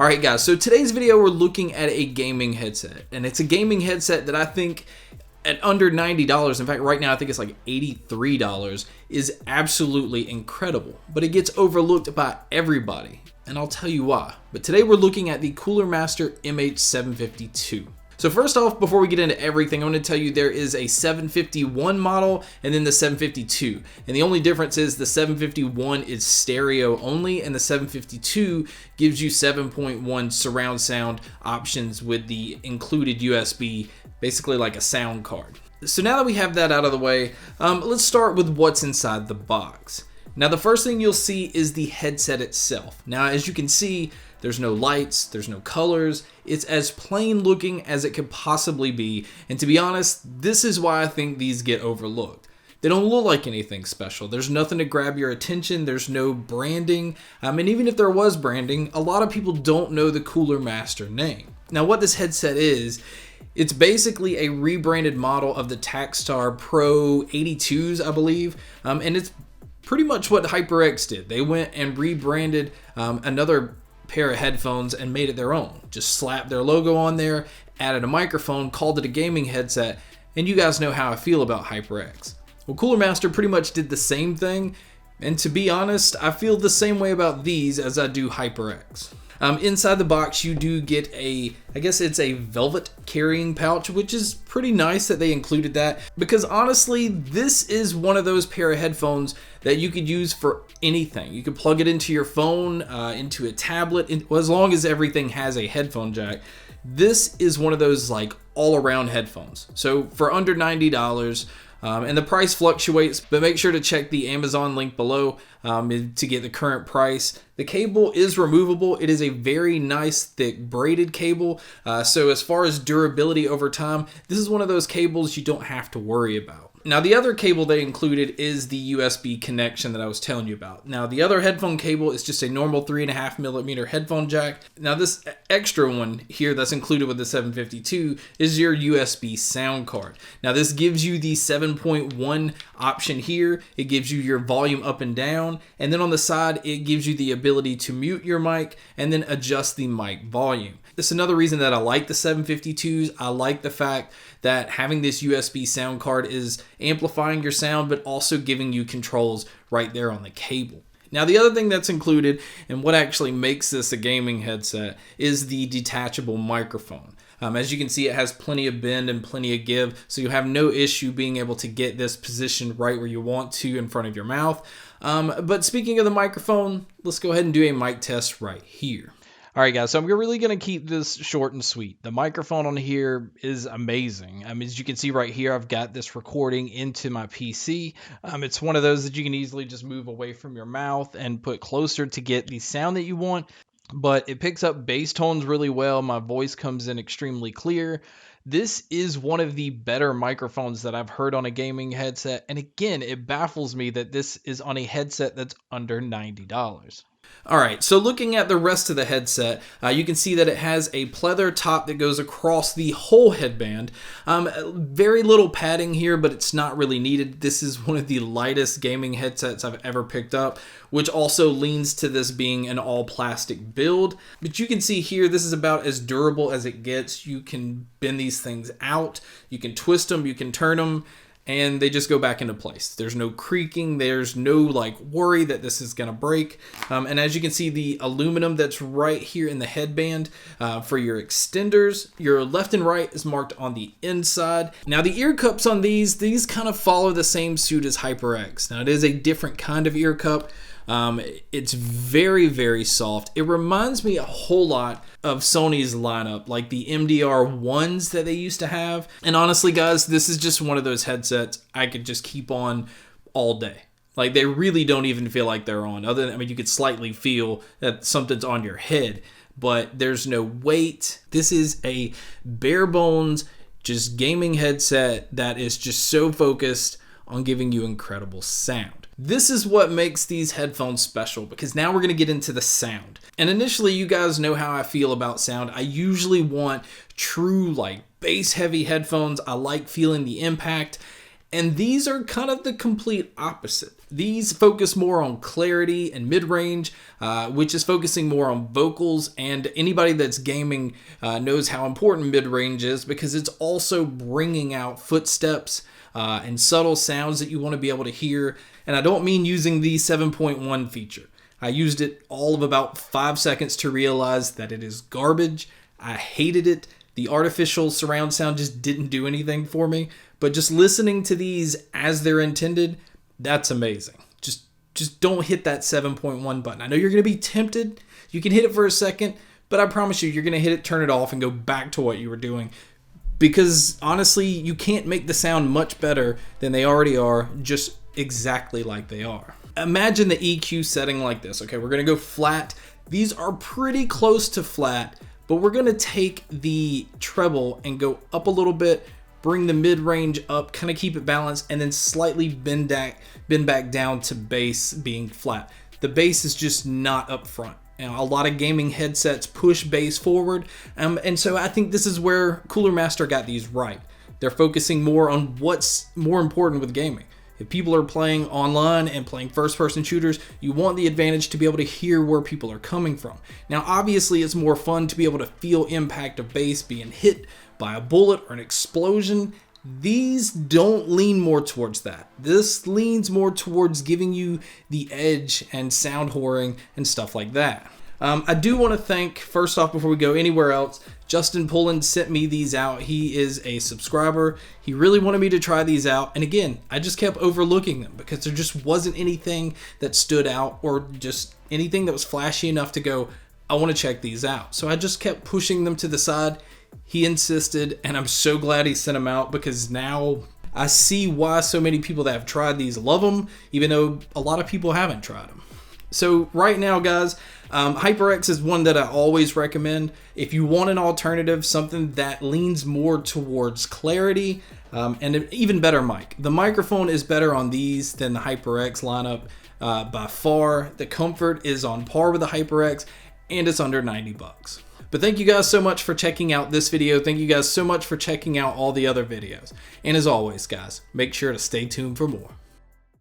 Alright guys, so today's video we're looking at a gaming headset, and it's a gaming headset that I think at under $90, in fact right now I think it's like $83, is absolutely incredible, but it gets overlooked by everybody, and I'll tell you why. But today we're looking at the Cooler Master MH752. So first off, before we get into everything, I'm going to tell you there is a 751 model and then the 752. And the only difference is the 751 is stereo only and the 752 gives you 7.1 surround sound options with the included USB, basically like a sound card. So now that we have that out of the way, let's start with what's inside the box. Now the first thing you'll see is the headset itself. Now as you can see, there's no lights, there's no colors, it's as plain looking as it could possibly be, and to be honest, this is why I think these get overlooked. They don't look like anything special, there's nothing to grab your attention, there's no branding, and even if there was branding, a lot of people don't know the Cooler Master name. Now what this headset is, it's basically a rebranded model of the Takstar Pro 82s, I believe, and it's pretty much what HyperX did. They went and rebranded another pair of headphones and made it their own. Just slapped their logo on there, added a microphone, called it a gaming headset, and you guys know how I feel about HyperX. Well, Cooler Master pretty much did the same thing, and to be honest, I feel the same way about these as I do HyperX. Inside the box you do get I guess it's a velvet carrying pouch, which is pretty nice that they included that, because honestly this is one of those pair of headphones that you could use for anything. You could plug it into your phone, into a tablet, as long as everything has a headphone jack. This is one of those like all-around headphones. So for under $90, and the price fluctuates, but make sure to check the Amazon link below to get the current price. The cable is removable. It is a very nice thick braided cable. So as far as durability over time, this is one of those cables you don't have to worry about. Now the other cable they included is the USB connection that I was telling you about. Now the other headphone cable is just a normal 3.5mm headphone jack. Now this extra one here that's included with the 752 is your USB sound card. Now this gives you the 7.1 option here. It gives you your volume up and down, and then on the side it gives you the ability to mute your mic and then adjust the mic volume. That's another reason that I like the 752s. I like the fact that having this USB sound card is amplifying your sound, but also giving you controls right there on the cable. Now the other thing that's included, and what actually makes this a gaming headset, is the detachable microphone. As you can see, it has plenty of bend and plenty of give, so you have no issue being able to get this positioned right where you want to in front of your mouth. But speaking of the microphone, let's go ahead and do a mic test right here. Alright guys, so I'm really going to keep this short and sweet. The microphone on here is amazing. As you can see right here, I've got this recording into my PC. It's one of those that you can easily just move away from your mouth and put closer to get the sound that you want. But it picks up bass tones really well. My voice comes in extremely clear. This is one of the better microphones that I've heard on a gaming headset. And again, it baffles me that this is on a headset that's under $90. Alright, so looking at the rest of the headset, you can see that it has a pleather top that goes across the whole headband. Very little padding here, but it's not really needed. This is one of the lightest gaming headsets I've ever picked up, which also leans to this being an all-plastic build. But you can see here, this is about as durable as it gets. You can bend these things out, you can twist them, you can turn them, and they just go back into place. There's no creaking, there's no like worry that this is gonna break. And as you can see, the aluminum that's right here in the headband for your extenders, your left and right is marked on the inside. Now the ear cups on these kind of follow the same suit as HyperX. Now it is a different kind of ear cup. It's very, very soft. It reminds me a whole lot of Sony's lineup, like the MDR1s that they used to have. And honestly, guys, this is just one of those headsets I could just keep on all day. Like, they really don't even feel like they're on. Other than, you could slightly feel that something's on your head, but there's no weight. This is a bare bones, just gaming headset that is just so focused on giving you incredible sound. This is what makes these headphones special, because now we're going to get into the sound. And initially, you guys know how I feel about sound. I usually want true, like, bass heavy headphones. I like feeling the impact. And these are kind of the complete opposite. These focus more on clarity and mid-range, which is focusing more on vocals. And anybody that's gaming knows how important mid-range is, because it's also bringing out footsteps and subtle sounds that you want to be able to hear. And I don't mean using the 7.1 feature. I used it all of about 5 seconds to realize that it is garbage. I hated it. The artificial surround sound just didn't do anything for me. But just listening to these as they're intended, that's amazing. Just don't hit that 7.1 button. I know you're going to be tempted. You can hit it for a second, but I promise you're going to hit it, turn it off, and go back to what you were doing. Because honestly, you can't make the sound much better than they already are, just exactly like they are. Imagine the EQ setting like this. Okay, we're going to go flat. These are pretty close to flat, but we're going to take the treble and go up a little bit, bring the mid-range up, kind of keep it balanced, and then slightly bend back down to bass being flat. The bass is just not up front. Now, a lot of gaming headsets push bass forward, and so I think this is where Cooler Master got these right. They're focusing more on what's more important with gaming. If people are playing online and playing first-person shooters, you want the advantage to be able to hear where people are coming from. Now, obviously, it's more fun to be able to feel impact of bass being hit by a bullet or an explosion. These don't lean more towards that. This leans more towards giving you the edge and sound whoring and stuff like that. I do want to thank, first off, before we go anywhere else, Justin Pullen sent me these out. He is a subscriber. He really wanted me to try these out. And again, I just kept overlooking them because there just wasn't anything that stood out or just anything that was flashy enough to go, I want to check these out. So I just kept pushing them to the side. He insisted, and I'm so glad he sent them out, because now I see why so many people that have tried these love them, even though a lot of people haven't tried them. So right now, guys, HyperX is one that I always recommend. If you want an alternative, something that leans more towards clarity and an even better mic. The microphone is better on these than the HyperX lineup by far. The comfort is on par with the HyperX, and it's under 90 bucks. But thank you guys so much for checking out this video. Thank you guys so much for checking out all the other videos. And as always, guys, make sure to stay tuned for more.